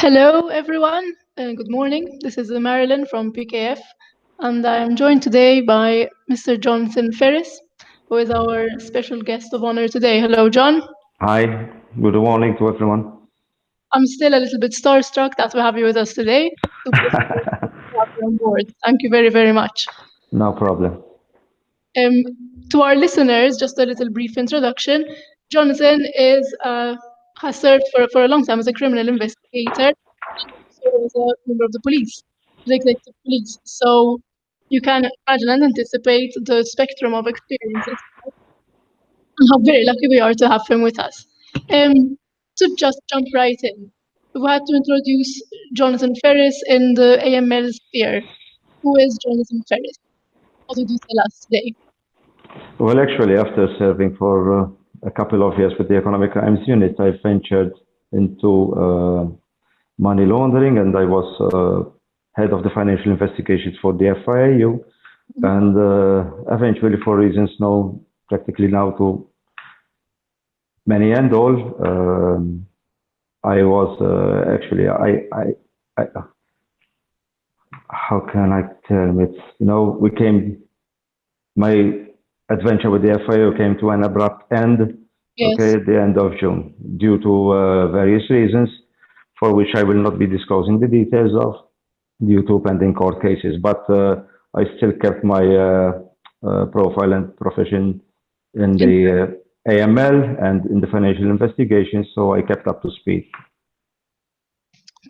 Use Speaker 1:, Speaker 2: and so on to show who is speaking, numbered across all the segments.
Speaker 1: Hello, everyone. Good morning. This is Marilyn from PKF, and I am joined today by Mr. Jonathan Ferris, who is our special guest of honor today. Hello, John.
Speaker 2: Hi, good morning to everyone.
Speaker 1: I'm still a little bit starstruck that we have you with us today. Super excited to have you on board. Thank you very, very much.
Speaker 2: No problem.
Speaker 1: Um, to our listeners, just a little brief introduction. Jonathan has served for a long time as a criminal investigator, and also as a member of the police, the executive police. So you can imagine and anticipate the spectrum of experiences and how very lucky we are to have him with us. To just jump right in, we had to introduce Jonathan Ferris in the AML sphere. Who is Jonathan Ferris? What would you tell us today?
Speaker 2: Well, actually, after serving for a couple of years with the Economic Crimes Unit, I ventured into money laundering, and I was head of the financial investigations for the FIU, and eventually, for reasons known practically now to many and all, I was actually I how can I tell it? We came. My adventure with the FIO came to an abrupt end,
Speaker 1: Yes.
Speaker 2: okay, at the end of June, due to various reasons, for which I will not be disclosing the details of, due to pending court cases. But I still kept my profile and profession in the AML and in the financial investigations, so I kept up to speed.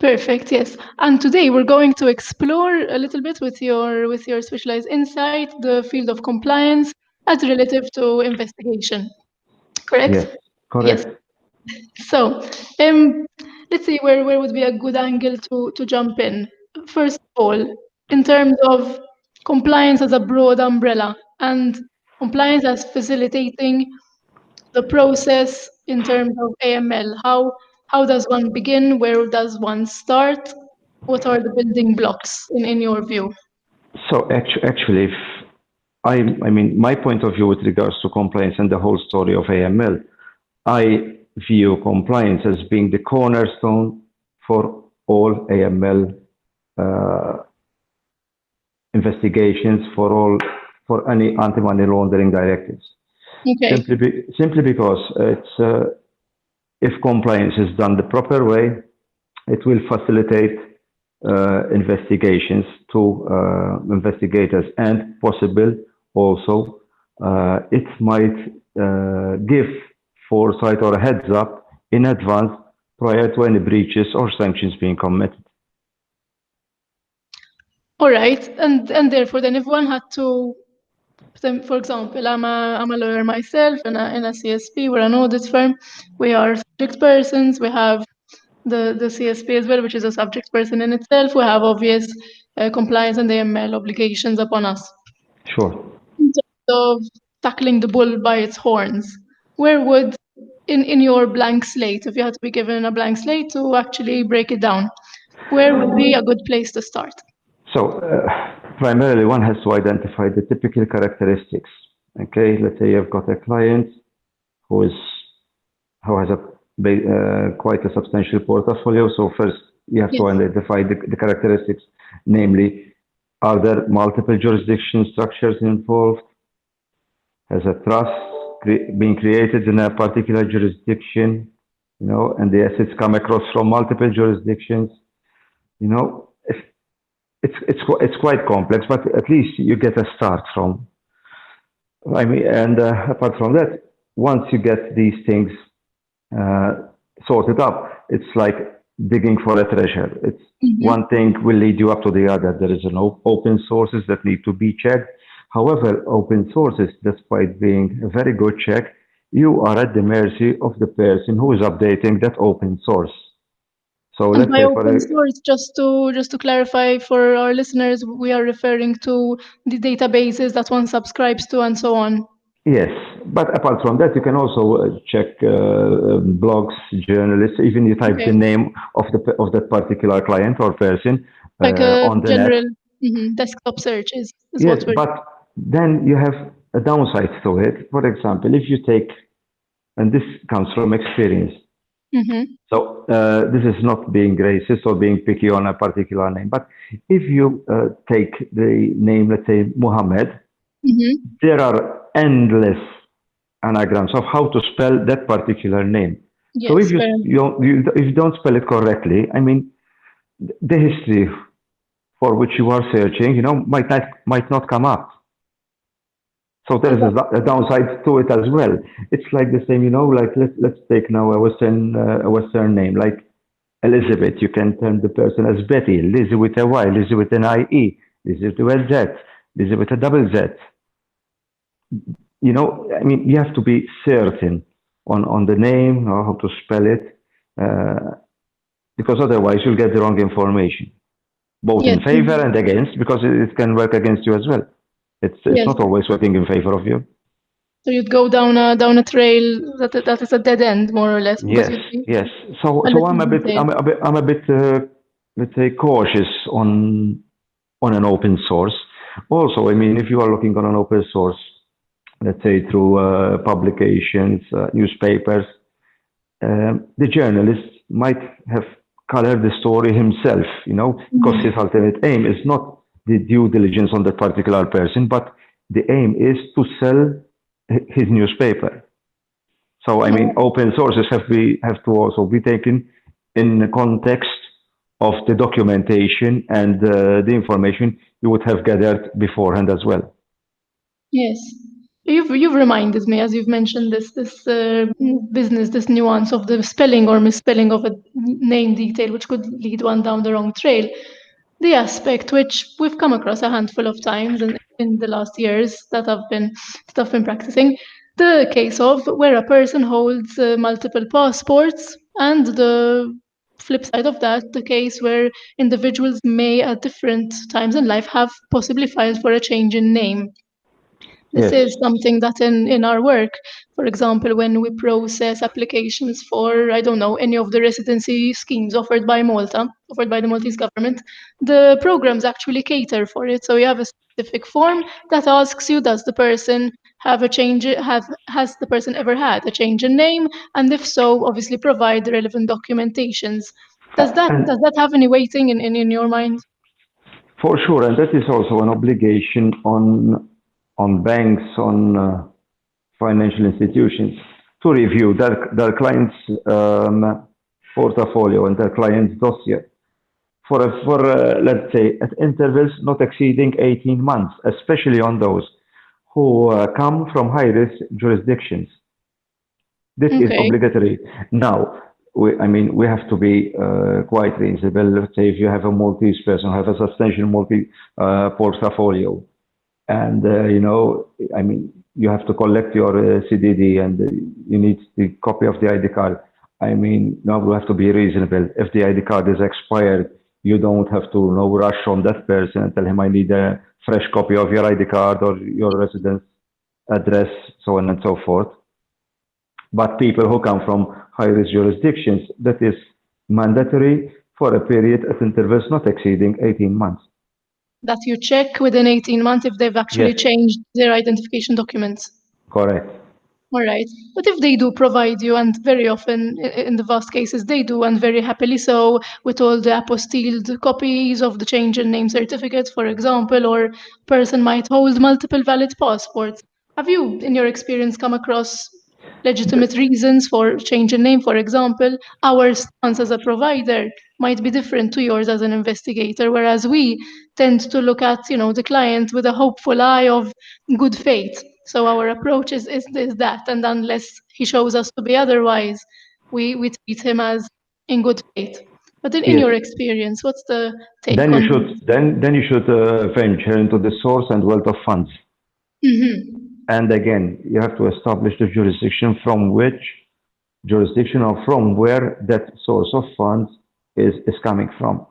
Speaker 1: Perfect, yes. And today we're going to explore a little bit with your specialized insight, the field of compliance as relative to investigation. Correct?
Speaker 2: Yes, correct.
Speaker 1: Yes. So, let's see where would be a good angle to jump in. First of all, in terms of compliance as a broad umbrella and compliance as facilitating the process in terms of AML. How does one begin? Where does one start? What are the building blocks in your view?
Speaker 2: So actually, if I mean, my point of view with regards to compliance and the whole story of AML, I view compliance as being the cornerstone for all AML investigations, for any anti-money laundering directives.
Speaker 1: Okay.
Speaker 2: Simply because if compliance is done the proper way, it will facilitate investigations to investigators, and possible also it might give foresight or a heads up in advance prior to any breaches or sanctions being committed.
Speaker 1: All right, and therefore, then if one had to, for example, I'm a lawyer myself in a CSP, we're an audit firm. We are subject persons. We have the CSP as well, which is a subject person in itself. We have obvious compliance and AML obligations upon us.
Speaker 2: Sure.
Speaker 1: In terms of tackling the bull by its horns, where would, in your blank slate, if you had to be given a blank slate to actually break it down, where would be a good place to start?
Speaker 2: So primarily one has to identify the typical characteristics. Okay, let's say you've got a client who has quite a substantial portfolio. So first you have to identify the characteristics, namely, are there multiple jurisdiction structures involved? Has a trust being created in a particular jurisdiction? And the assets come across from multiple jurisdictions. It's quite complex, but at least you get a start from. I mean, and apart from that, once you get these things sorted up, it's like digging for a treasure. It's one thing will lead you up to the other. There is open sources that need to be checked. However, open sources, despite being a very good check, you are at the mercy of the person who is updating that open source. So
Speaker 1: and by open source, just to clarify for our listeners, we are referring to the databases that one subscribes to and so on.
Speaker 2: Yes, but apart from that, you can also check blogs, journalists, even you type the name of that particular client or person
Speaker 1: like
Speaker 2: on the
Speaker 1: general
Speaker 2: net.
Speaker 1: Desktop search is
Speaker 2: Yes,
Speaker 1: what we're.
Speaker 2: but then you have a downside to it. For example, if you take, and this comes from experience, So this is not being racist or being picky on a particular name. But if you take the name, let's say Muhammad, there are endless anagrams of how to spell that particular name. So if
Speaker 1: Yes, fair.
Speaker 2: if you don't spell it correctly, I mean, the history for which you are searching, might not come up. So there is a downside to it as well. It's like the same, like let's take now a Western name like Elizabeth. You can turn the person as Betty, Lizzie with a Y, Lizzie with an IE, Lizzie with a Z, Lizzie with a double Z. I mean, you have to be certain on the name or how to spell it, because otherwise you'll get the wrong information, both
Speaker 1: Yes,
Speaker 2: in favor and against, because it can work against you as well. It's
Speaker 1: yes.
Speaker 2: not always working in favor of you.
Speaker 1: So you'd go down a trail that is a dead end, more or less, because
Speaker 2: Yes,
Speaker 1: you'd be
Speaker 2: yes. So
Speaker 1: a
Speaker 2: so
Speaker 1: little detailed.
Speaker 2: I'm a bit let's say cautious on an open source. Also, I mean, if you are looking on an open source, let's say through publications, newspapers, the journalist might have colored the story himself, because his ultimate aim is not the due diligence on that particular person, but the aim is to sell his newspaper. So, I mean, open sources have to also be taken in the context of the documentation and the information you would have gathered beforehand as well.
Speaker 1: Yes. You've reminded me, as you've mentioned, this business, this nuance of the spelling or misspelling of a name detail, which could lead one down the wrong trail. The aspect which we've come across a handful of times in the last years that I've been practicing, the case of where a person holds multiple passports, and the flip side of that, the case where individuals may at different times in life have possibly filed for a change in name. This
Speaker 2: Yes.
Speaker 1: is something that in our work, for example, when we process applications for, I don't know, any of the residency schemes offered by Malta, offered by the Maltese government, the programs actually cater for it. So you have a specific form that asks you, does the person have a change, has the person ever had a change in name? And if so, obviously provide the relevant documentations.
Speaker 2: And
Speaker 1: Does that have any weighting in your mind?
Speaker 2: for sure, and that is also an obligation on banks, on financial institutions to review their clients' portfolio and their clients' dossier for let's say at intervals not exceeding 18 months, especially on those who come from high-risk jurisdictions. This is
Speaker 1: Okay.
Speaker 2: obligatory. Now, I mean, we have to be quite reasonable. Let's say if you have a Maltese person, have a substantial multi portfolio, and I mean, you have to collect your CDD, and you need the copy of the ID card. I mean, now we have to be reasonable. If the ID card is expired, you don't have to rush on that person and tell him I need a fresh copy of your ID card or your residence address, so on and so forth. But people who come from high-risk jurisdictions, that is mandatory for a period at intervals not exceeding 18 months.
Speaker 1: That you check within 18 months if they've actually
Speaker 2: Yes,
Speaker 1: changed their identification documents.
Speaker 2: correct.
Speaker 1: All right. But if they do provide you, and very often in the vast cases they do, and very happily so, with all the apostilled copies of the change in name certificates, for example, or person might hold multiple valid passports. Have you, in your experience, come across legitimate reasons for change in name? For example, our stance as a provider might be different to yours as an investigator, whereas we tend to look at, the client with a hopeful eye of good faith. So our approach is that, and unless he shows us to be otherwise, we treat him as in good faith. But in
Speaker 2: Yes.
Speaker 1: your experience, what's the take
Speaker 2: Then you
Speaker 1: on
Speaker 2: should
Speaker 1: this?
Speaker 2: then you should venture into the source and wealth of funds. And again, you have to establish the jurisdiction or from where that source of funds is coming from.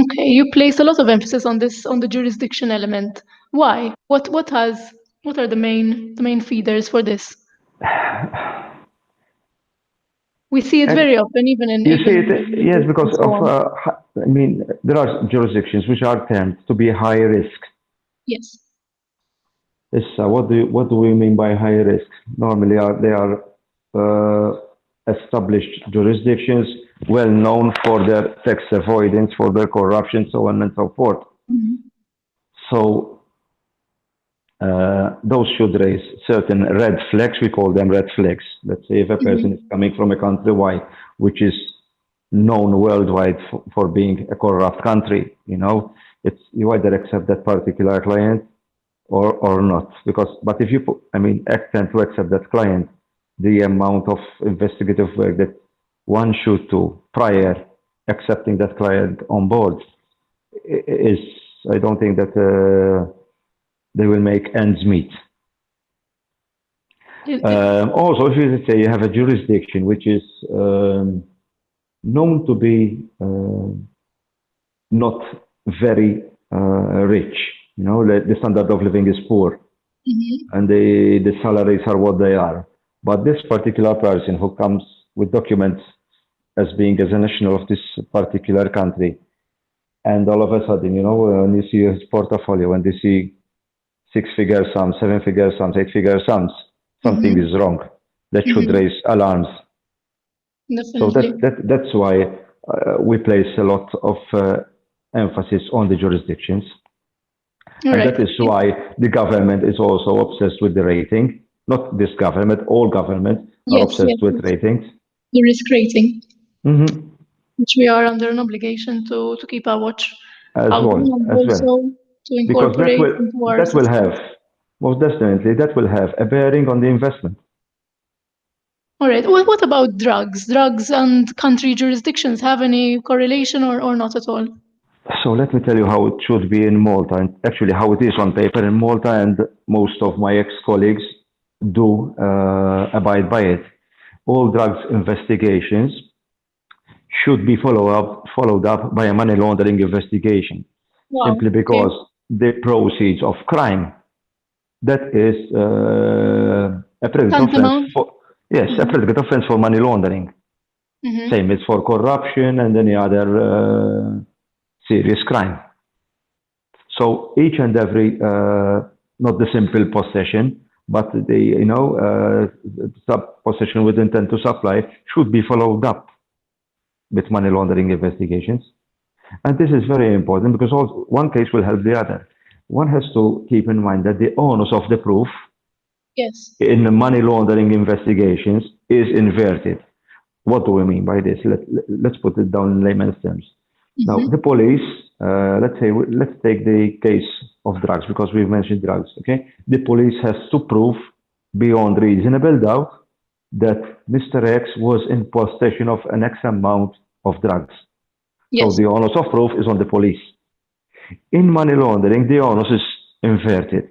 Speaker 1: Okay, you place a lot of emphasis on this, on the jurisdiction element. Why? What are the main feeders for this? We see it
Speaker 2: And
Speaker 1: very often, even in
Speaker 2: you see
Speaker 1: even
Speaker 2: it, yes,
Speaker 1: businesses
Speaker 2: because
Speaker 1: and so
Speaker 2: of,
Speaker 1: on.
Speaker 2: I mean, there are jurisdictions which are termed to be high risk.
Speaker 1: Yes.
Speaker 2: Yes, what do we mean by high risk? Normally, they are established jurisdictions, well known for their tax avoidance, for their corruption, so on and so forth. So those should raise certain red flags. We call them red flags. Let's say if a person is coming from a country which is known worldwide for being a corrupt country, you either accept that particular client or not. But if you tend to accept that client, the amount of investigative work that one should do prior accepting that client on board is, I don't think that they will make ends meet. Also, if you say you have a jurisdiction which is known to be not very rich, the standard of living is poor, and the salaries are what they are. But this particular person who comes with documents as being as a national of this particular country, and all of a sudden, when you see his portfolio, when you see 6-figure sums, 7-figure sums, 8-figure sums, something is wrong. That should raise alarms.
Speaker 1: Definitely.
Speaker 2: So that's why we place a lot of emphasis on the jurisdictions. And that is why the government is also obsessed with the rating. Not this government, all governments are obsessed with ratings.
Speaker 1: The risk rating, which we are under an obligation to keep our watch
Speaker 2: as well.
Speaker 1: To incorporate
Speaker 2: that will have, most definitely, that will have a bearing on the investment.
Speaker 1: All right. What about drugs? Drugs and country jurisdictions have any correlation or not at all?
Speaker 2: So let me tell you how it should be in Malta, and actually how it is on paper in Malta, and most of my ex-colleagues do abide by it. All drugs investigations should be followed up by a money laundering investigation, simply because the proceeds of crime, that is a predicate offense for, a predicate offense for money laundering. Same as for corruption and any other serious crime. So each and every, not the simple possession, but the possession with intent to supply should be followed up with money laundering investigations. And this is very important because one case will help the other. One has to keep in mind that the onus of the proof in the money laundering investigations is inverted. What do we mean by this? Let's put it down in layman's terms. Now, the police, let's take the case of drugs, because we've mentioned drugs, okay? The police has to prove beyond reasonable doubt that Mr. X was in possession of an X amount of drugs. So the onus of proof is on the police. In money laundering, the onus is inverted.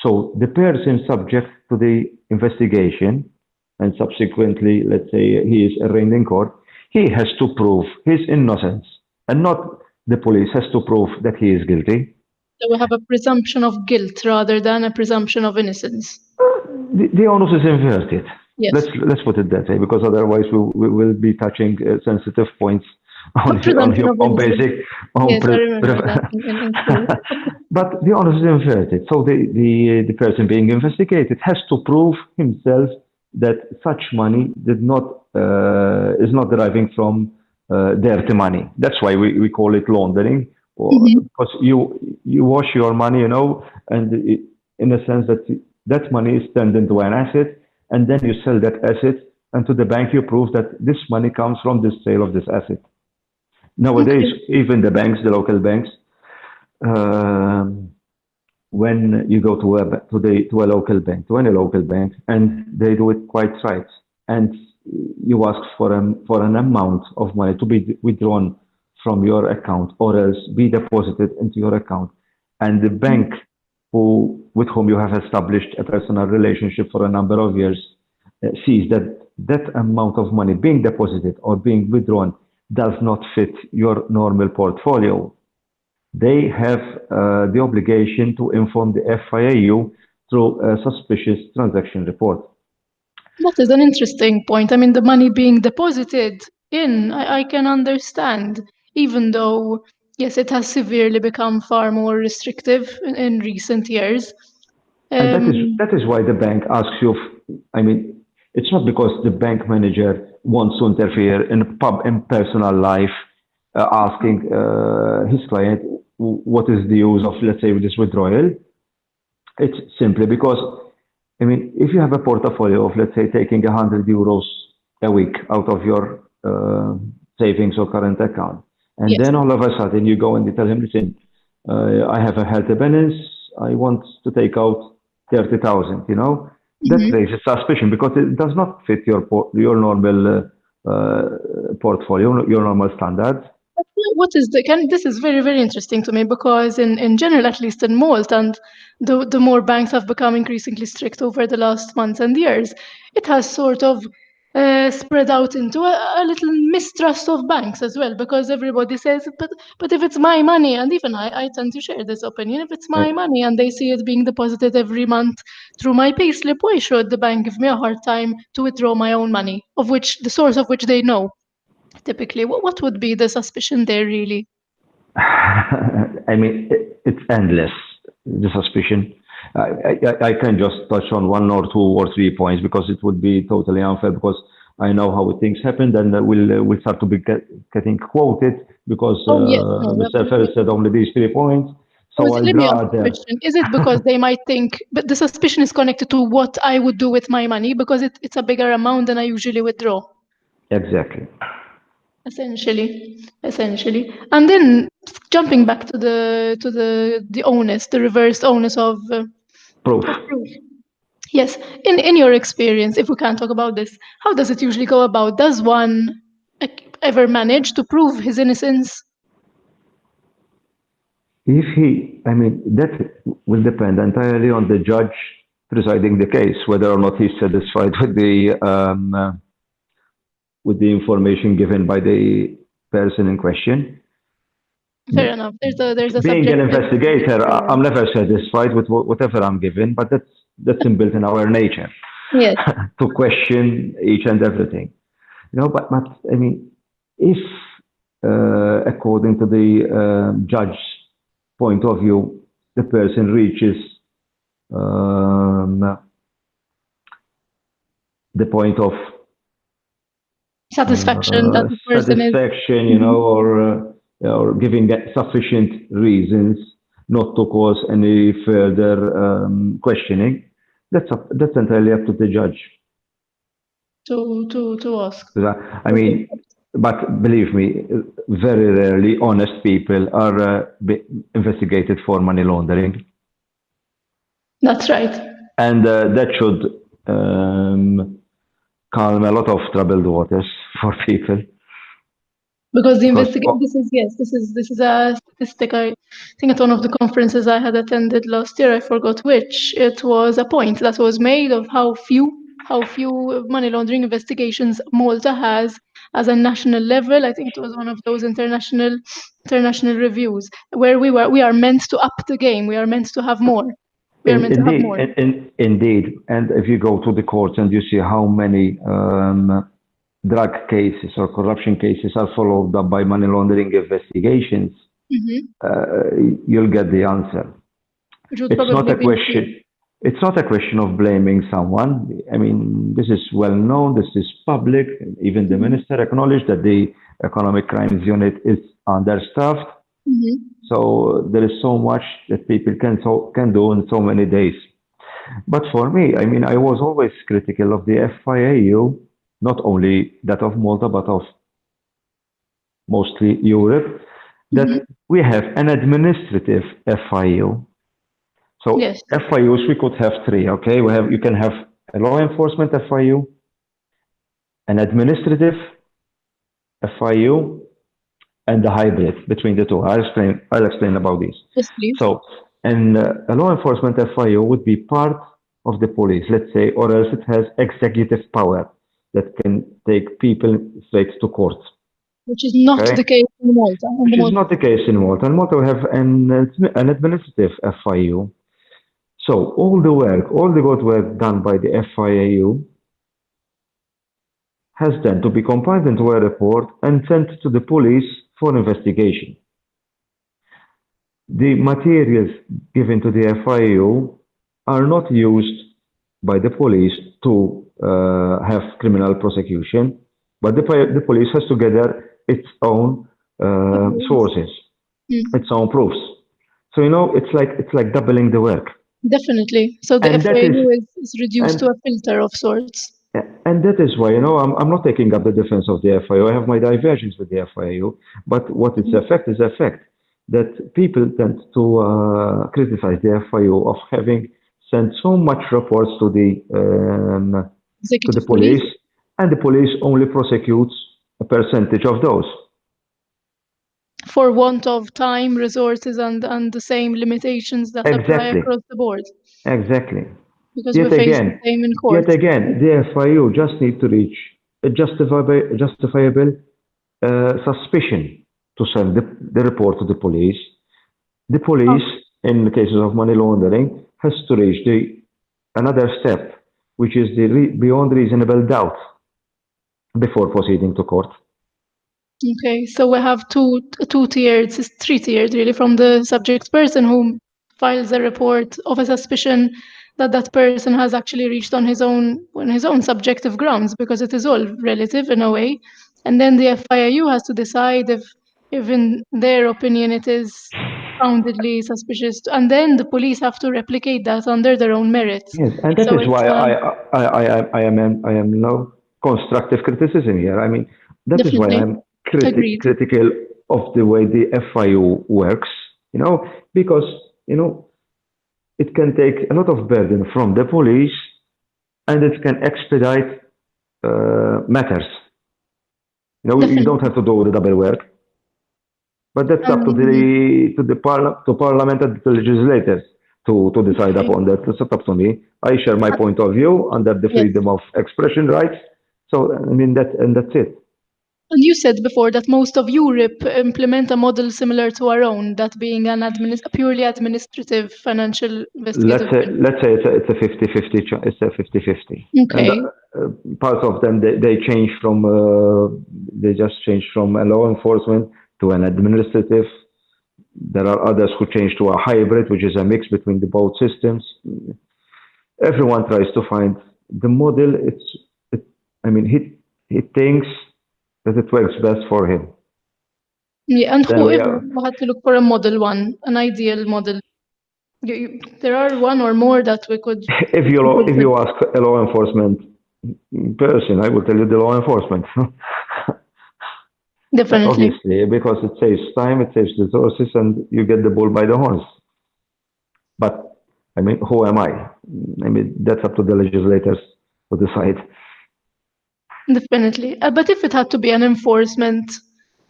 Speaker 2: So the person subject to the investigation, and subsequently, let's say he is arraigned in court, he has to prove his innocence, and not the police has to prove that he is guilty.
Speaker 1: So we have a presumption of guilt rather than a presumption of innocence.
Speaker 2: The onus is inverted. Let's put it that way, because otherwise we will be touching sensitive points on basic. But the onus is inverted. So the person being investigated has to prove himself that such money is not deriving from dirty money. That's why we call it laundering, because you wash your money, and in a sense that money is turned into an asset, and then you sell that asset, and to the bank you prove that this money comes from the sale of this asset. Nowadays, even the banks, the local banks, when you go to a local bank, to any local bank, and they do it quite right, and you ask for an amount of money to be withdrawn from your account or else be deposited into your account, and the bank with whom you have established a personal relationship for a number of years sees that amount of money being deposited or being withdrawn does not fit your normal portfolio, they have the obligation to inform the FIAU through a suspicious transaction report.
Speaker 1: That is an interesting point. I mean, the money being deposited in, I can understand, even though, yes, it has severely become far more restrictive in recent years.
Speaker 2: And that is why the bank asks you, it's not because the bank manager wants to interfere in personal life, asking his client what is the use of, let's say, this withdrawal. It's simply because, I mean, if you have a portfolio of, let's say, taking €100 a week out of your savings or current account, and
Speaker 1: Yes.
Speaker 2: then all of a sudden you go and you tell him, listen, I have a healthy balance, I want to take out 30,000, you know, that raises suspicion because it does not fit your normal portfolio, your normal standards.
Speaker 1: What is this is very, very interesting to me because in general, at least in Malta, and the more banks have become increasingly strict over the last months and years, it has sort of spread out into a little mistrust of banks as well, because everybody says, but if it's my money, and even I tend to share this opinion, if it's my money and they see it being deposited every month through my payslip, why should the bank give me a hard time to withdraw my own money, of which the source of which they know? Typically, what would be the suspicion there, really?
Speaker 2: I mean, it's endless, the suspicion. I can just touch on one or two or three points because it would be totally unfair because I know how things happened and we'll start to be getting quoted because
Speaker 1: Oh, yes. No,
Speaker 2: Mr. Ferris said only these 3 points. So I'd
Speaker 1: let me ask a
Speaker 2: rather,
Speaker 1: question. Is it because they might think, but the suspicion is connected to what I would do with my money because it's a bigger amount than I usually withdraw?
Speaker 2: exactly.
Speaker 1: Essentially. And then jumping back to the onus, the reversed onus of
Speaker 2: Proof.
Speaker 1: proof. Yes. In your experience, if we can't talk about this, how does it usually go about? Does one ever manage to prove his innocence?
Speaker 2: If he, I mean, that will depend entirely on the judge presiding the case, whether or not he's satisfied with the information given by the person in question.
Speaker 1: Fair enough. There's a
Speaker 2: Being an
Speaker 1: subjective.
Speaker 2: investigator, I'm never satisfied with whatever I'm given, but that's inbuilt in our nature
Speaker 1: Yes.
Speaker 2: to question each and everything. You know, but I mean, if according to the judge's point of view, the person reaches the point of
Speaker 1: Satisfaction that the person is.
Speaker 2: satisfaction, you know, or giving sufficient reasons not to cause any further questioning. That's entirely up to the judge.
Speaker 1: To ask.
Speaker 2: I mean, but believe me, very rarely honest people are investigated for money laundering.
Speaker 1: That's right.
Speaker 2: And that should calm a lot of troubled waters for people.
Speaker 1: Because the investigation, this is a statistic. I think at one of the conferences I had attended last year, I forgot which, it was a point that was made of how few money laundering investigations Malta has as a national level. I think it was one of those international reviews where we are meant to up the game. We are meant to have more. We are meant to have more.
Speaker 2: Indeed. And if you go to the courts and you see how many drug cases or corruption cases are followed up by money laundering investigations, you'll get the answer. It's not a question. It's not a question of blaming someone. I mean, this is well known. This is public. Even the minister acknowledged that the economic crimes unit is understaffed. So there is so much that people can do in so many days. But for me, I mean, I was always critical of the FIAU, not only that of Malta, but of mostly Europe, that we have an administrative FIU. So FIUs, we could have three, okay? You can have a law enforcement FIU, an administrative FIU, and the hybrid between the two. I'll explain about this.
Speaker 1: Yes, please.
Speaker 2: So, and a law enforcement FIU would be part of the police, let's say, or else it has executive power that can take people straight to court.
Speaker 1: Which is not the case in Malta.
Speaker 2: Which is not the case in Malta. In Malta, we have an administrative FIU. So all the good work done by the FIAU has then to be compiled into a report and sent to the police for investigation. The materials given to the FIAU are not used by the police to have criminal prosecution, But the police has to gather its own sources, its own proofs. So it's like doubling the work.
Speaker 1: Definitely. So the
Speaker 2: And that is
Speaker 1: FIU is reduced to
Speaker 2: and
Speaker 1: a filter of sorts.
Speaker 2: and that is why I'm not taking up the defense of the FIU. I have my divergence with the FIU, but what its effect is effect that people tend to criticize the FIU of having sent so much reports to the
Speaker 1: Executive police.
Speaker 2: police, and the police only prosecutes a percentage of those.
Speaker 1: For want of time, resources, and the same limitations that apply
Speaker 2: Exactly,
Speaker 1: across the board.
Speaker 2: exactly.
Speaker 1: Because we
Speaker 2: Yet
Speaker 1: face the
Speaker 2: again,
Speaker 1: same in
Speaker 2: yet
Speaker 1: court.
Speaker 2: again, the FIU just need to reach a justifiable suspicion to send the report to the police. The police, in the cases of money laundering, has to reach another step, which is the beyond reasonable doubt before proceeding to court.
Speaker 1: Okay, so we have two tiered, three tiered really, from the subject person who files a report of a suspicion that that person has actually reached on his own subjective grounds, because it is all relative in a way, and then the FIU has to decide if in their opinion it is foundedly suspicious, and then the police have to replicate that under their own merits.
Speaker 2: Yes, and that
Speaker 1: So
Speaker 2: is
Speaker 1: it's
Speaker 2: why I am no constructive criticism here. I mean, that is why
Speaker 1: definitely
Speaker 2: I'm
Speaker 1: agreed.
Speaker 2: critical of the way the FIU works, because it can take a lot of burden from the police, and it can expedite matters. You don't
Speaker 1: Definitely.
Speaker 2: have to do the double work, but that's up to
Speaker 1: And
Speaker 2: to Parliament and the legislators to decide
Speaker 1: okay.
Speaker 2: upon that. It's not up to me. I share my point of view under the
Speaker 1: Yes.
Speaker 2: freedom of expression rights. So I mean that's it.
Speaker 1: And you said before that most of Europe implement a model similar to our own, that being a purely administrative financial investigative unit.
Speaker 2: Let's say it's a 50-50. It's a 50-50. And
Speaker 1: Okay.
Speaker 2: parts of them they change from they just change from a law enforcement to an administrative. There are others who change to a hybrid, which is a mix between the both systems. Everyone tries to find the model. I mean, he thinks that it works best for him.
Speaker 1: Yeah, and
Speaker 2: Then we
Speaker 1: whoever
Speaker 2: are.
Speaker 1: who had to look for a model one, an ideal model. There are one or more that we could
Speaker 2: If you ask a law enforcement person, I will tell you the law enforcement.
Speaker 1: definitely.
Speaker 2: Obviously, because it saves time, it saves resources, and you get the bull by the horns. But I mean, who am I? I mean, that's up to the legislators to decide.
Speaker 1: Definitely. But if it had to be an enforcement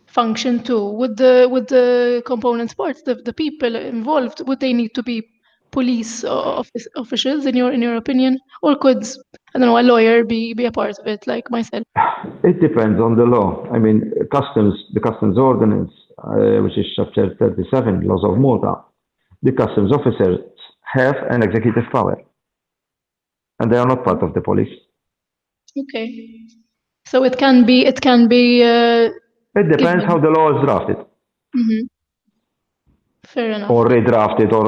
Speaker 1: function too, would the component parts, the people involved, would they need to be police officials in your opinion, or could, I don't know, a lawyer be a part of it, like myself?
Speaker 2: It depends on the law. I mean, the customs ordinance, which is chapter 37, laws of Malta, the customs officers have an executive power, and they are not part of the police.
Speaker 1: Okay. So it can be
Speaker 2: It depends how
Speaker 1: given.
Speaker 2: the law is drafted,
Speaker 1: Mhm. Fair enough.
Speaker 2: or redrafted, or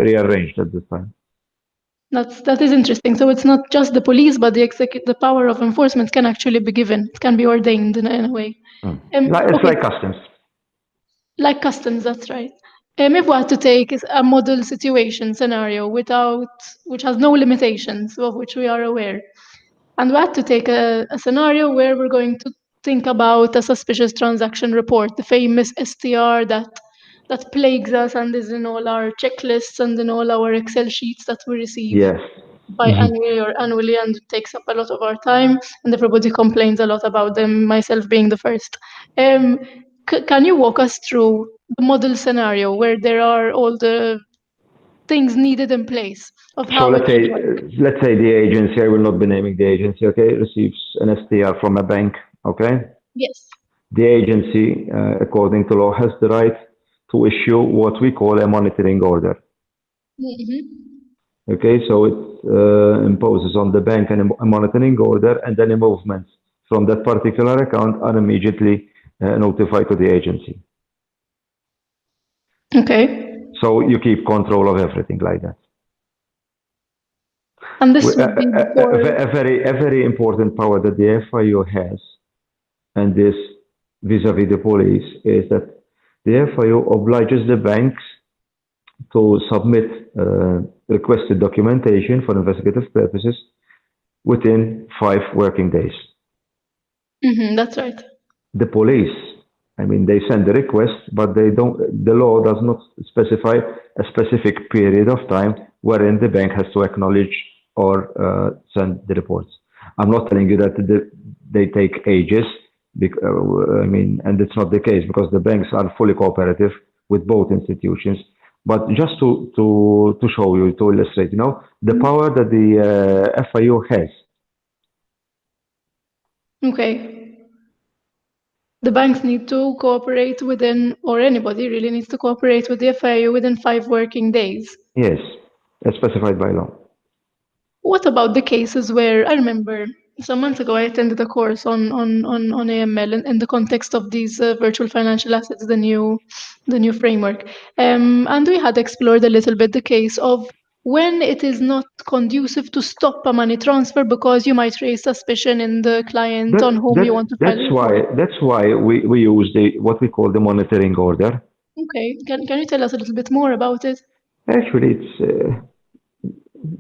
Speaker 2: rearranged at this time.
Speaker 1: That is interesting. So it's not just the police, but the power of enforcement can actually be given. It can be ordained in a way.
Speaker 2: It's
Speaker 1: Okay,
Speaker 2: like customs.
Speaker 1: like customs, that's right. If we had to take a model situation scenario which has no limitations, of which we are aware, and we had to take a scenario where we're going to think about a suspicious transaction report, the famous STR that plagues us and is in all our checklists and in all our Excel sheets that we receive
Speaker 2: Yes.
Speaker 1: biannually or annually, and it takes up a lot of our time, and everybody complains a lot about them, myself being the first. Um, can you walk us through the model scenario where there are all the things needed in place of
Speaker 2: So
Speaker 1: how it would work?
Speaker 2: let's say the agency, I will not be naming the agency, okay, receives an STR from a bank, okay?
Speaker 1: Yes.
Speaker 2: The agency, according to law, has the right to issue what we call a monitoring order.
Speaker 1: Hmm.
Speaker 2: Okay, so it imposes on the bank a monitoring order, and any movements from that particular account are immediately notified to the agency.
Speaker 1: Okay.
Speaker 2: So you keep control of everything like that.
Speaker 1: And this would be before.
Speaker 2: A very important power that the FIU has and this vis-à-vis the police is that the FIU obliges the banks to submit requested documentation for investigative purposes within 5 working days.
Speaker 1: That's right.
Speaker 2: The police, I mean, they send the request, but they don't. The law does not specify a specific period of time wherein the bank has to acknowledge or send the reports. I'm not telling you that they take ages. I mean, and it's not the case because the banks are fully cooperative with both institutions. But just to show you, to illustrate, the power that the FIU has.
Speaker 1: Okay. The banks need to cooperate within, or anybody really needs to cooperate with the FIU within 5 working days.
Speaker 2: Yes, as specified by law.
Speaker 1: What about the cases where, I remember some months ago I attended a course on AML in the context of these virtual financial assets, the new framework. And we had explored a little bit the case of when it is not conducive to stop a money transfer because you might raise suspicion in the client on whom you want to file a report.
Speaker 2: That's why we use what we call the monitoring order.
Speaker 1: Okay, can you tell us a little bit more about it?
Speaker 2: Actually,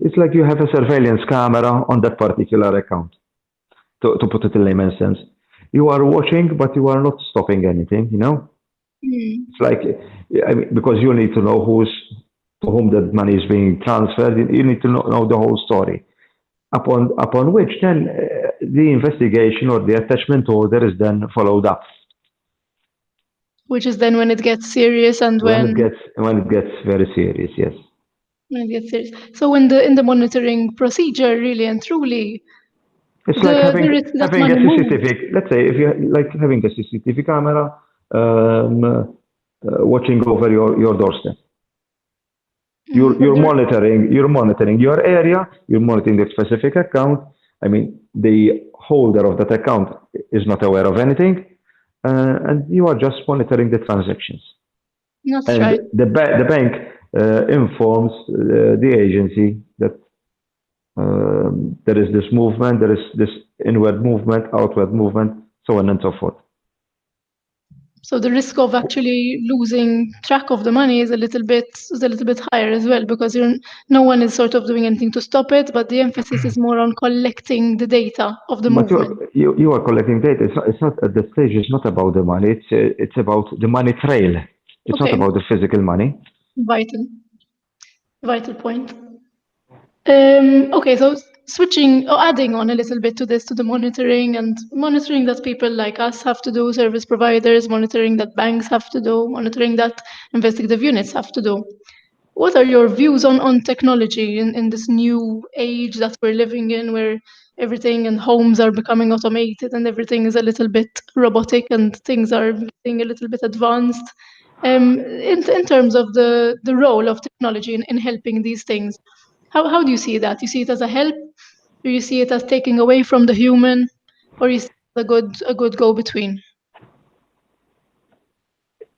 Speaker 2: it's like you have a surveillance camera on that particular account, to put it in layman's sense. You are watching, but you are not stopping anything, It's like, I mean, because you need to know to whom that money is being transferred. You need to know the whole story. Upon which then the investigation or the attachment order is then followed up.
Speaker 1: Which is then when it gets serious and
Speaker 2: when it gets very serious, yes.
Speaker 1: When it gets serious. So in the monitoring procedure, really and truly,
Speaker 2: it's like having a
Speaker 1: CCTV.
Speaker 2: Let's say if you like having a CCTV camera watching over your doorstep. You're monitoring your area. You're monitoring the specific account. I mean, the holder of that account is not aware of anything, and you are just monitoring the transactions.
Speaker 1: That's right.
Speaker 2: The bank informs the agency that there is this movement, there is this inward movement, outward movement, so on and so forth.
Speaker 1: So the risk of actually losing track of the money is a little bit higher as well, because no one is sort of doing anything to stop it, but the emphasis is more on collecting the data of the movement.
Speaker 2: You are collecting data. It's not at the stage. It's not about the money. It's about the money trail. It's not about the physical money.
Speaker 1: Vital point. Okay, so adding on a little bit to this, to the monitoring that people like us have to do, service providers, monitoring that banks have to do, monitoring that investigative units have to do. What are your views on technology in this new age that we're living in, where everything and homes are becoming automated and everything is a little bit robotic and things are getting a little bit advanced? In terms of the role of technology in helping these things, how do you see that? You see it as a help? Do you see it as taking away from the human, or you see it as a good go-between?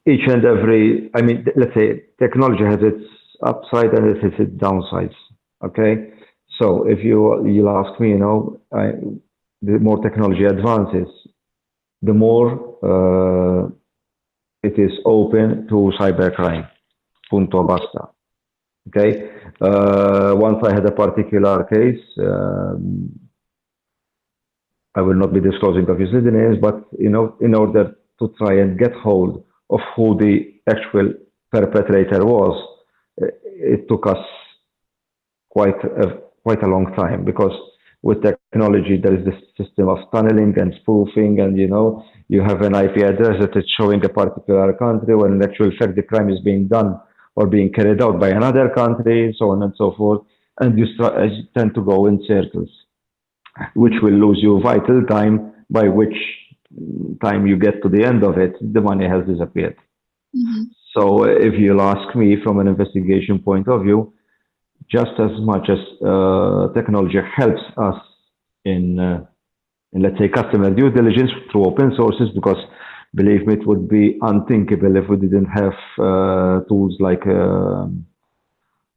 Speaker 2: Each and every, I mean, let's say technology has its upside and it has its downsides. Okay, so if you'll ask me, the more technology advances, the more it is open to cybercrime. Punto basta. Okay. Once I had a particular case, I will not be disclosing obviously the names, but in order to try and get hold of who the actual perpetrator was, it took us quite a long time, because with technology there is this system of tunneling and spoofing, and you have an IP address that is showing a particular country when in actual fact the crime is being done or being carried out by another country, so on and so forth, and you tend to go in circles, which will lose you vital time, by which time you get to the end of it, the money has disappeared. So if you'll ask me from an investigation point of view, just as much as technology helps us in let's say customer due diligence through open sources, because believe me, it would be unthinkable if we didn't have tools like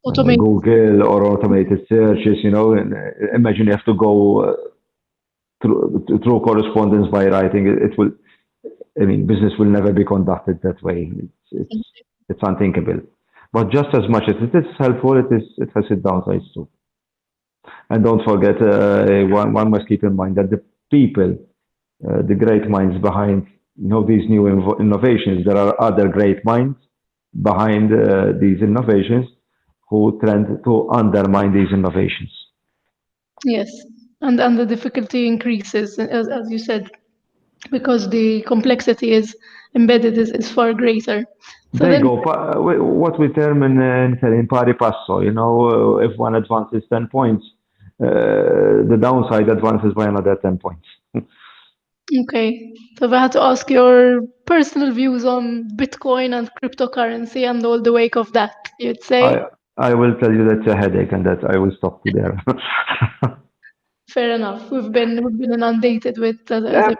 Speaker 2: Google or automated searches. Imagine you have to go through correspondence by writing. It will, I mean, business will never be conducted that way. It's unthinkable. But just as much as it is helpful, it has its downsides too. And don't forget, one must keep in mind that the people, the great minds behind these new innovations, there are other great minds behind these innovations who tend to undermine these innovations.
Speaker 1: Yes, and the difficulty increases, as you said, because the complexity is embedded is far greater. So
Speaker 2: They
Speaker 1: then,
Speaker 2: go, what we term in pari passo, if one advances 10 points, the downside advances by another 10 points.
Speaker 1: okay, so if I had to ask your personal views on Bitcoin and cryptocurrency and all the wake of that, you'd say?
Speaker 2: I will tell you that's a headache and that I will stop you there.
Speaker 1: Fair enough. We've been inundated with
Speaker 2: Yeah,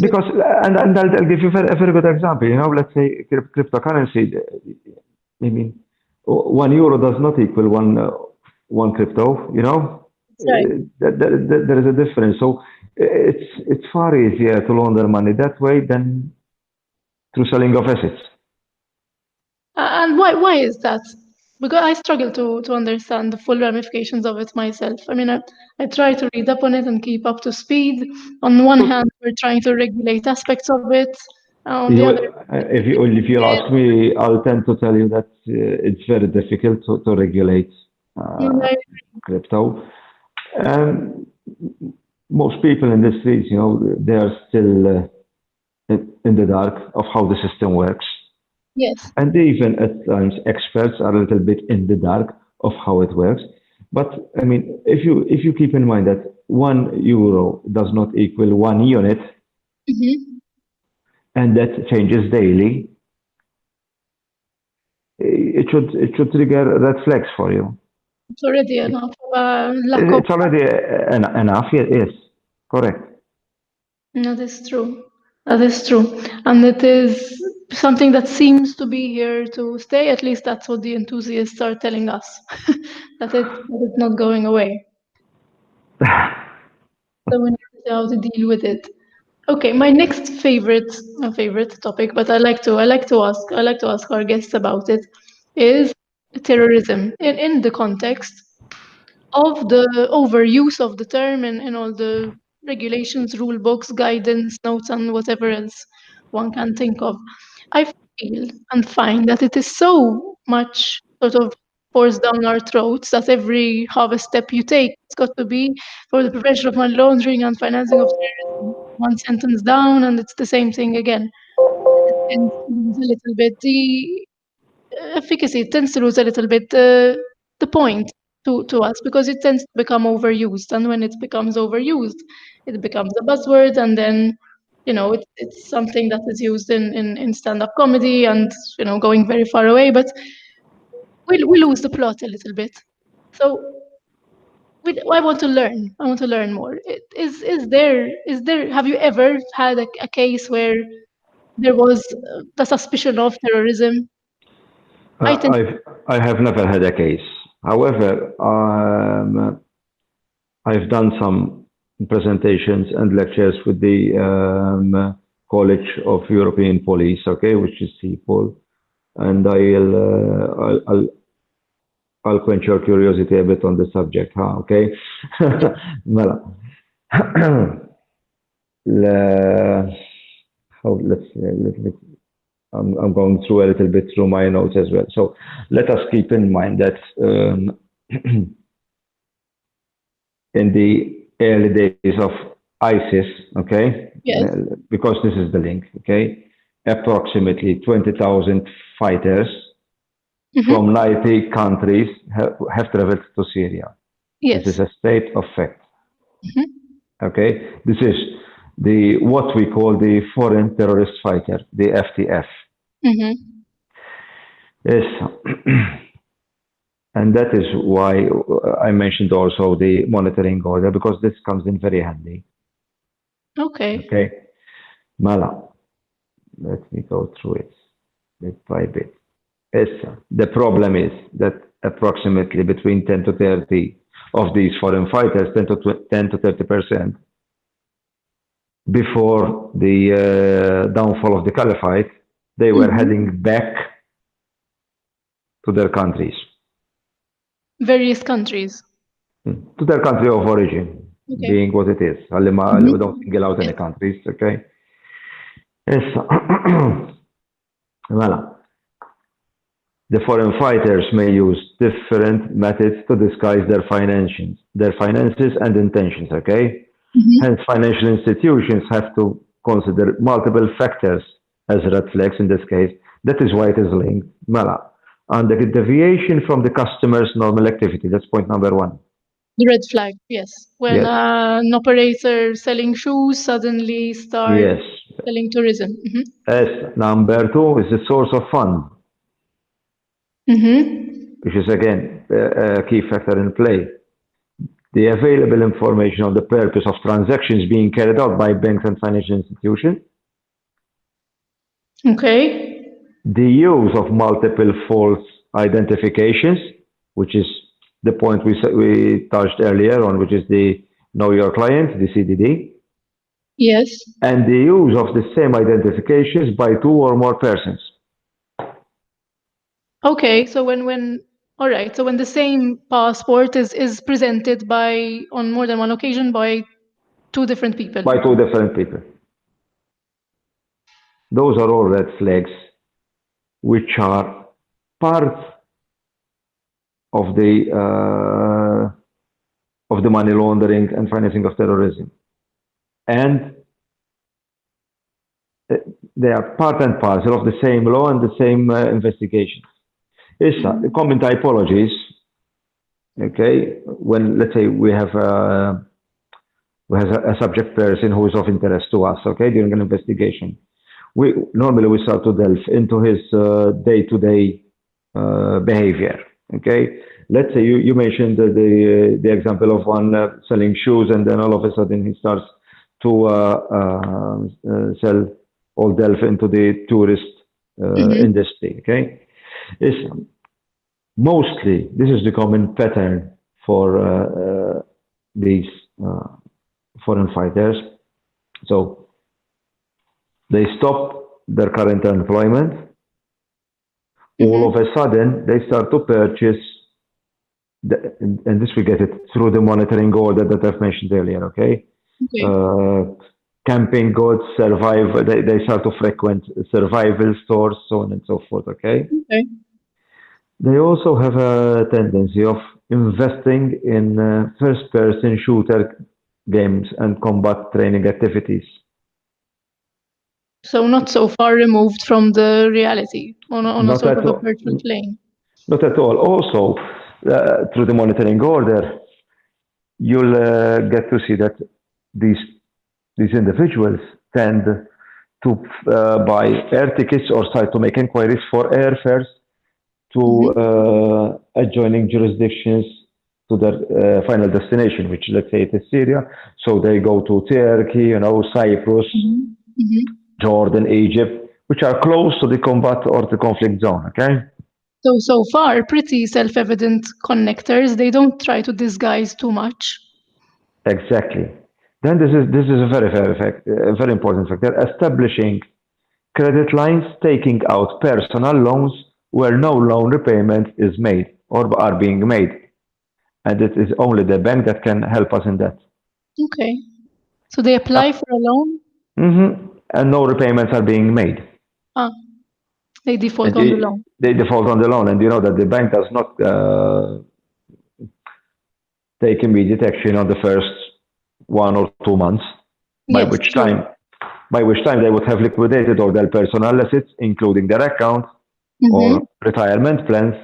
Speaker 2: because, and I'll give you a very good example. Let's say cryptocurrency, I mean, €1 does not equal one crypto,
Speaker 1: right.
Speaker 2: There is a difference. So it's far easier to launder money that way than through selling of assets.
Speaker 1: And why is that? Because I struggle to understand the full ramifications of it myself. I mean, I try to read up on it and keep up to speed. On one hand, we're trying to regulate aspects of it. On the
Speaker 2: You,
Speaker 1: other,
Speaker 2: if you ask me, I'll tend to tell you that it's very difficult to regulate
Speaker 1: like,
Speaker 2: crypto. Um, Most people in the streets, they are still in the dark of how the system works.
Speaker 1: yes,
Speaker 2: And even at times, experts are a little bit in the dark of how it works. But I mean, if you keep in mind that €1 does not equal 1 unit, and that changes daily, it should trigger red flags for you.
Speaker 1: it's already enough of a lack of.
Speaker 2: It's already enough. Yes, correct.
Speaker 1: That is true. That is true. And it is something that seems to be here to stay. At least that's what the enthusiasts are telling us, that it's not going away. So we need to see how to deal with it. Okay, my next favorite topic, but I like to ask our guests about it, is terrorism in the context of the overuse of the term in all the regulations, rule books, guidance, notes, and whatever else one can think of. I feel and find that it is so much sort of forced down our throats that every harvest step you take, it's got to be for the prevention of money laundering and financing of terrorism. One sentence down, and it's the same thing again. It tends to lose a little bit the efficacy. It tends to lose a little bit the point to us because it tends to become overused. And when it becomes overused, it becomes a buzzword. And then, it's something that is used in stand-up comedy and, going very far away. But we lose the plot a little bit. So I want to learn. I want to learn more. Have you ever had a case where there was the suspicion of terrorism? I think
Speaker 2: I have never had a case. However, I've done some presentations and lectures with the College of European Police, okay, which is CEPOL, and I'll quench your curiosity a bit on the subject, huh? Okay. Mela. I'm going through a little bit through my notes as well. So let us keep in mind that in the early days of ISIS, okay,
Speaker 1: yes.
Speaker 2: because this is the link, okay, approximately 20,000 fighters from 90 countries have traveled to Syria.
Speaker 1: Yes.
Speaker 2: This is a state of fact. Okay, this is what we call the foreign terrorist fighter, the FTF. Yes, and that is why I mentioned also the monitoring order, because this comes in very handy.
Speaker 1: Okay.
Speaker 2: Okay, Mala, let me go through it bit by bit. Yes, the problem is that approximately between 10 to 30 of these foreign fighters, 10 to 30%, before the downfall of the caliphate, they were heading back to their countries,
Speaker 1: Various countries.
Speaker 2: to their country of origin,
Speaker 1: Okay.
Speaker 2: being what it is. We don't single out any countries, okay? Issa, mela, the foreign fighters may use different methods to disguise their finances and intentions, okay? Hence, financial institutions have to consider multiple factors as red flags in this case. That is why it is linked, mela. And the deviation from the customer's normal activity, that's point number one.
Speaker 1: The red flag, yes. When
Speaker 2: Yes.
Speaker 1: an operator selling shoes suddenly starts
Speaker 2: Yes.
Speaker 1: selling tourism.
Speaker 2: As number two is the source of fund, which is again a key factor in play. The available information on the purpose of transactions being carried out by banks and financial institutions.
Speaker 1: Okay.
Speaker 2: The use of multiple false identifications, which is the point we touched earlier on, which is the know your client, the CDD.
Speaker 1: Yes.
Speaker 2: And the use of the same identifications by two or more persons.
Speaker 1: Okay, so all right, so when the same passport is presented on more than one occasion by two different people.
Speaker 2: By two different people. Those are all red flags, which are part of the money laundering and financing of terrorism, and they are part and parcel of the same law and the same investigation. Issa, common typologies. Okay, when let's say we have a subject person who is of interest to us, okay, during an investigation, we normally start to delve into his day-to-day behavior. Okay, let's say you mentioned the example of one selling shoes, and then all of a sudden he starts to sell or delve into the tourist industry. Okay, mostly this is the common pattern for these foreign fighters. So they stop their current employment. All of a sudden, they start to purchase, and this we get it through the monitoring order that I've mentioned earlier, okay? Camping goods, survival, they start to frequent survival stores, so on and so forth, okay? They also have a tendency of investing in first-person shooter games and combat training activities.
Speaker 1: So not so far removed from the reality, on a sort of a virtual plane.
Speaker 2: Not at all. Also, through the monitoring order, you'll get to see that these individuals tend to buy air tickets or start to make inquiries for airfares to adjoining jurisdictions to their final destination, which let's say it is Syria. So they go to Turkey, Cyprus, Jordan, Egypt, which are close to the combat or the conflict zone, okay?
Speaker 1: So far, pretty self-evident connectors. They don't try to disguise too much.
Speaker 2: Exactly. Then this is a very important factor. Establishing credit lines, taking out personal loans where no loan repayment is made or are being made. And it is only the bank that can help us in that.
Speaker 1: Okay. So they apply for a loan?
Speaker 2: And no repayments are being made.
Speaker 1: They default on the loan.
Speaker 2: They default on the loan, and you know that the bank does not take immediate action on the first 1 or 2 months, by which time they would have liquidated all their personal assets, including their account or retirement plans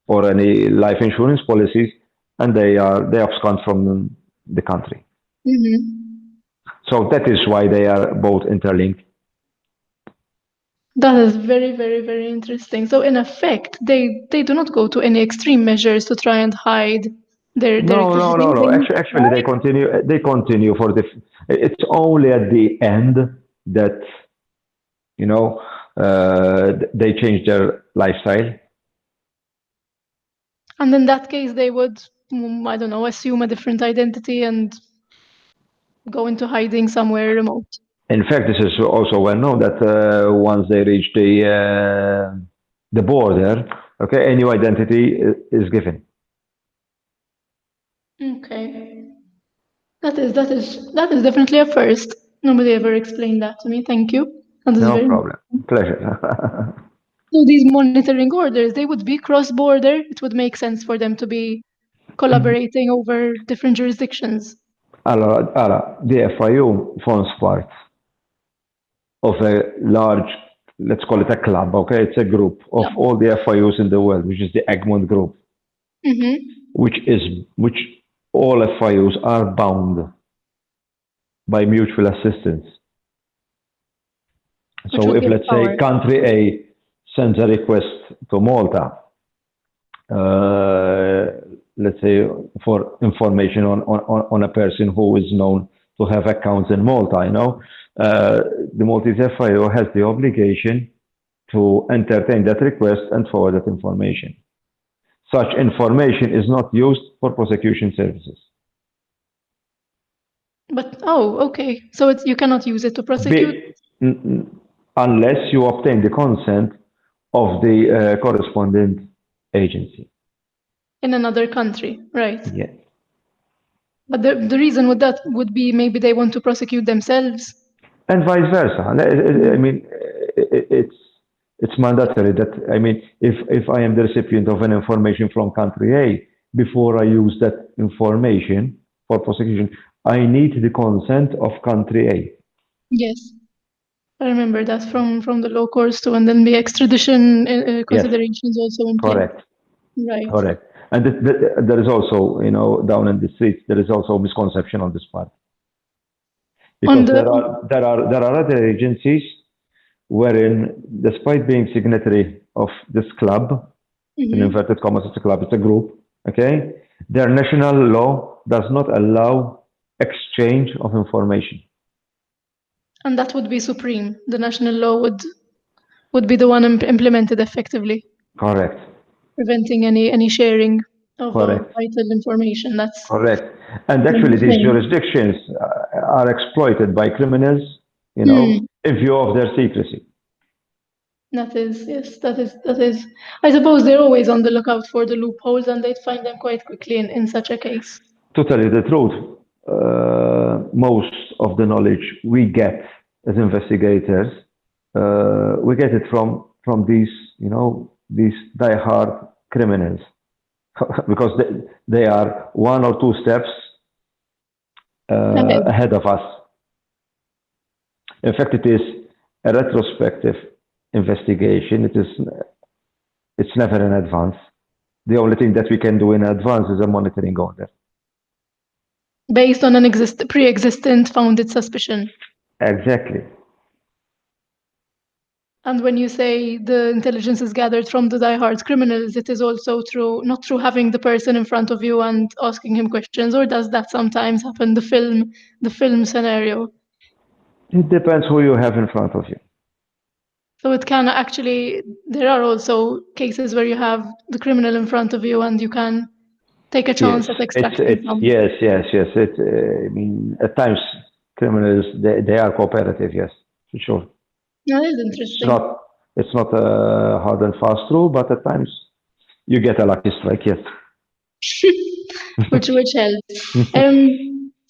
Speaker 2: or any life insurance policies, and they abscond from the country. So that is why they are both interlinked.
Speaker 1: That is very, very, very interesting. So in effect, they do not go to any extreme measures to try and hide their
Speaker 2: No. Actually, they continue for the. It's only at the end that they change their lifestyle.
Speaker 1: And in that case, they would, I don't know, assume a different identity and go into hiding somewhere remote.
Speaker 2: In fact, this is also well known that once they reach the border, okay, a new identity is given.
Speaker 1: Okay. That is definitely a first. Nobody ever explained that to me. Thank you. That is
Speaker 2: No
Speaker 1: very
Speaker 2: problem. Pleasure.
Speaker 1: So these monitoring orders, they would be cross-border. It would make sense for them to be collaborating over different jurisdictions.
Speaker 2: Allora, the FIU forms part of a large, let's call it a club, okay? It's a group of
Speaker 1: Yeah.
Speaker 2: all the FIUs in the world, which is the Egmont Group,
Speaker 1: hmm
Speaker 2: which all FIUs are bound by mutual assistance.
Speaker 1: Which
Speaker 2: So
Speaker 1: would
Speaker 2: if,
Speaker 1: give
Speaker 2: let's say,
Speaker 1: power.
Speaker 2: country A sends a request to Malta, let's say, for information on a person who is known to have accounts in Malta, the Maltese FIO has the obligation to entertain that request and forward that information. Such information is not used for prosecution services.
Speaker 1: But okay. So you cannot use it to prosecute
Speaker 2: Unless you obtain the consent of the correspondent agency.
Speaker 1: in another country, right?
Speaker 2: Yeah.
Speaker 1: But the reason with that would be maybe they want to prosecute themselves.
Speaker 2: And vice versa. I mean, it's mandatory that, I mean, if I am the recipient of an information from country A, before I use that information for prosecution, I need the consent of country A.
Speaker 1: Yes, I remember that from the law course too, and then the extradition
Speaker 2: Yes,
Speaker 1: considerations also in play.
Speaker 2: correct,
Speaker 1: Right.
Speaker 2: correct. And there is also, down in the streets, there is also misconception on this part.
Speaker 1: On
Speaker 2: Because
Speaker 1: the
Speaker 2: there are other agencies wherein, despite being signatory of this club, in
Speaker 1: Mhm.
Speaker 2: inverted commas, it's a club, it's a group, okay? Their national law does not allow exchange of information.
Speaker 1: And that would be supreme. The national law would be the one implemented effectively,
Speaker 2: Correct,
Speaker 1: preventing any sharing of
Speaker 2: correct,
Speaker 1: vital information. That's
Speaker 2: correct. And actually, these
Speaker 1: insane.
Speaker 2: jurisdictions are exploited by criminals,
Speaker 1: Hmm.
Speaker 2: in view of their secrecy.
Speaker 1: That is, yes, that is. I suppose they're always on the lookout for the loopholes, and they'd find them quite quickly in such a case.
Speaker 2: To tell you the truth, most of the knowledge we get as investigators, we get it from these die-hard criminals, because they are one or two steps
Speaker 1: Ahead.
Speaker 2: ahead of us. In fact, it is a retrospective investigation. It's never in advance. The only thing that we can do in advance is a monitoring order.
Speaker 1: Based on an pre-existent founded suspicion.
Speaker 2: Exactly.
Speaker 1: And when you say the intelligence is gathered from the diehard criminals, it is also not through having the person in front of you and asking him questions, or does that sometimes happen? The film scenario.
Speaker 2: It depends who you have in front of you.
Speaker 1: So it can actually. There are also cases where you have the criminal in front of you, and you can take a
Speaker 2: Yes,
Speaker 1: chance at
Speaker 2: it's
Speaker 1: extracting
Speaker 2: it's
Speaker 1: some.
Speaker 2: yes, yes, yes. I mean, at times criminals they are cooperative. Yes, for sure.
Speaker 1: That is
Speaker 2: It's
Speaker 1: interesting.
Speaker 2: not it's not a hard and fast rule, but at times you get a lucky strike. Yes.
Speaker 1: which helps.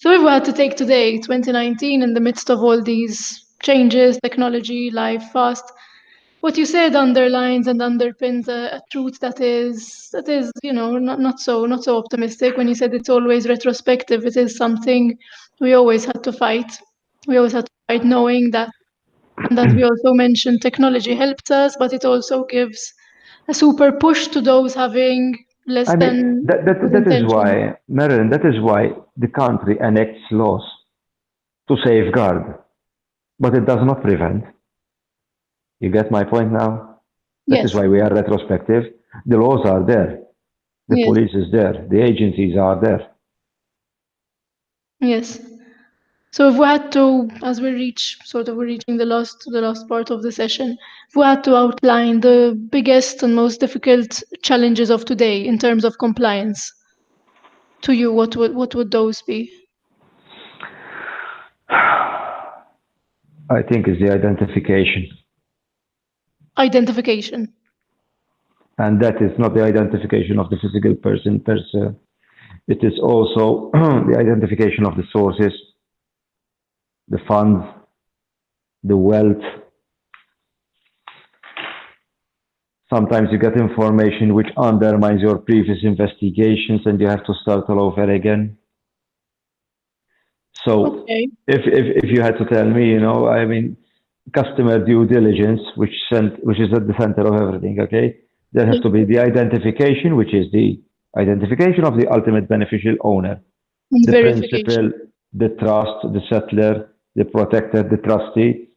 Speaker 1: So if we had to take today, 2019, in the midst of all these changes, technology, life fast, what you said underlines and underpins a truth that is not so optimistic. When you said it's always retrospective, it is something we always had to fight. We always had to fight, knowing that, and as we also mentioned, technology helped us, but it also gives a super push to those having less
Speaker 2: I mean,
Speaker 1: than
Speaker 2: that, that,
Speaker 1: good
Speaker 2: that is
Speaker 1: intentions.
Speaker 2: why, Marilyn, that is why the country enacts laws to safeguard, but it does not prevent. You get my point now? That is
Speaker 1: Yes,
Speaker 2: why we are retrospective. The laws are there. The
Speaker 1: yes,
Speaker 2: police is there. The agencies are there.
Speaker 1: yes. So if we had to, as we're reaching the last part of the session, if we had to outline the biggest and most difficult challenges of today in terms of compliance, to you, what would those be?
Speaker 2: I think is the identification.
Speaker 1: Identification.
Speaker 2: And that is not the identification of the physical person per se. It is also the identification of the sources, the funds, the wealth. Sometimes you get information which undermines your previous investigations and you have to start all over again. So
Speaker 1: Okay.
Speaker 2: if you had to tell me, you know, I mean, customer due diligence, which is at the center of everything, okay? There has
Speaker 1: Yeah.
Speaker 2: to be the identification, which is the identification of the ultimate beneficial owner,
Speaker 1: And
Speaker 2: the
Speaker 1: verification.
Speaker 2: principal, the trust, the settler, the protector, the trustee,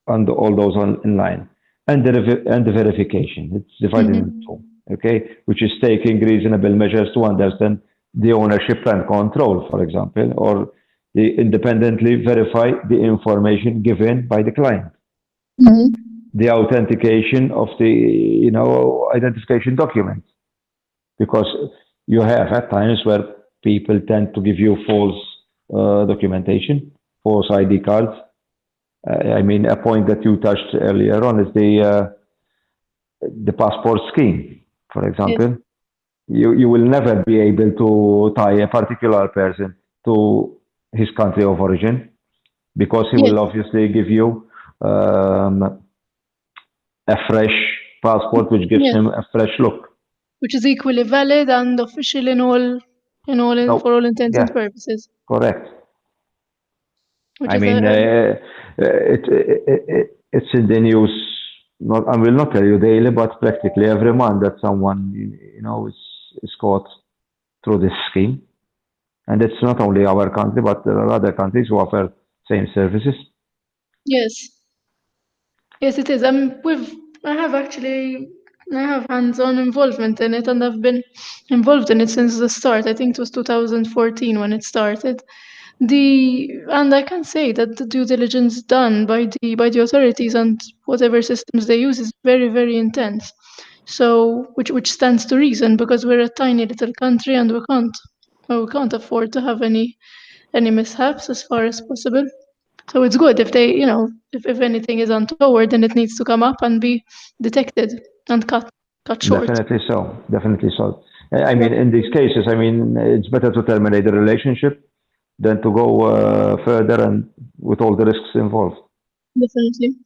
Speaker 2: and all those on in line. And the verification. It's divided into
Speaker 1: Mm-hmm.
Speaker 2: two, okay? Which is taking reasonable measures to understand the ownership and control, for example, or the independently verify the information given by the client.
Speaker 1: Mm-hmm.
Speaker 2: The authentication of the, you know, identification documents, because you have at times where people tend to give you false documentation, false ID cards. I mean, a point that you touched earlier on is the passport scheme, for
Speaker 1: Yes.
Speaker 2: example. You will never be able to tie a particular person to his country of origin because he will
Speaker 1: Yes.
Speaker 2: obviously give you a fresh passport which gives
Speaker 1: Yes.
Speaker 2: him a fresh look.
Speaker 1: Which is equally valid and official for
Speaker 2: No,
Speaker 1: all intents
Speaker 2: yeah,
Speaker 1: and purposes.
Speaker 2: correct.
Speaker 1: Which
Speaker 2: I
Speaker 1: is
Speaker 2: mean, it's in the news. Not, I will not tell you daily, but practically every month that someone you know is caught through this scheme. And it's not only our country, but there are other countries who offer same services.
Speaker 1: yes. Yes, it is. I have actually, I have hands-on involvement in it, and I've been involved in it since the start. I think it was 2014 when it started. And I can say that the due diligence done by the authorities and whatever systems they use is very, very intense. So, which stands to reason because we're a tiny little country and we can't afford to have any mishaps as far as possible. So it's good if they, if anything is untoward, then it needs to come up and be detected and cut short.
Speaker 2: Definitely so. Definitely so. I
Speaker 1: Yeah,
Speaker 2: mean, in these cases, I mean, it's better to terminate the relationship than to go further and with all the risks involved.
Speaker 1: definitely,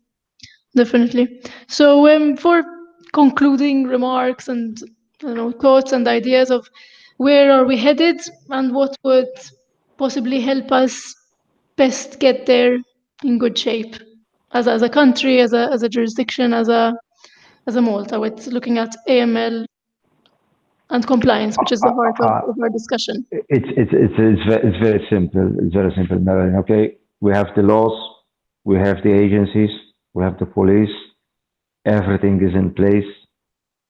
Speaker 1: definitely. So for concluding remarks and thoughts and ideas of where are we headed and what would possibly help us best get there in good shape as a country, as a jurisdiction, as a Malta, with looking at AML and compliance, which is the heart of our discussion.
Speaker 2: It's very simple. It's very simple, Marilyn. Okay, we have the laws, we have the agencies, we have the police. Everything is in place.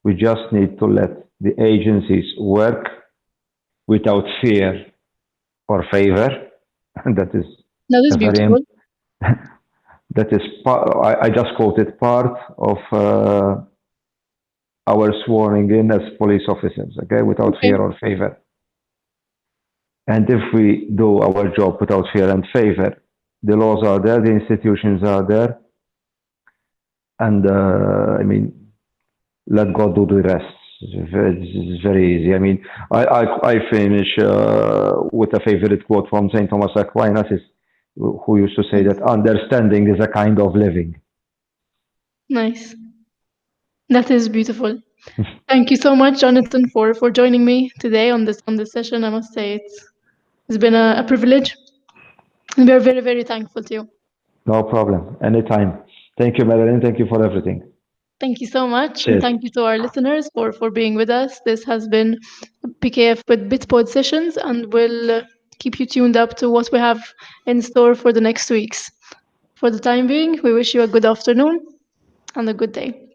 Speaker 2: We just need to let the agencies work without fear or favor. And that is
Speaker 1: That is
Speaker 2: a very
Speaker 1: beautiful.
Speaker 2: that is I just quoted part of our swearing in as police officers. Okay, without
Speaker 1: Okay.
Speaker 2: fear or favor. And if we do our job without fear and favor, the laws are there, the institutions are there, and I mean, let God do the rest. It's very easy. I mean, I finish with a favorite quote from Saint Thomas Aquinas, who used to say
Speaker 1: Nice.
Speaker 2: that understanding is a kind of living.
Speaker 1: Nice. That is beautiful. Thank you so much, Jonathan, for joining me today on this session. I must say it's been a privilege, and we are very, very thankful to you.
Speaker 2: No problem. Anytime. Thank you, Madeline. Thank you for everything.
Speaker 1: Thank you so much, and
Speaker 2: Cheers.
Speaker 1: thank you to our listeners for being with us. This has been PKF with Bitpod sessions, and we'll keep you tuned up to what we have in store for the next weeks. For the time being, we wish you a good afternoon and a good day.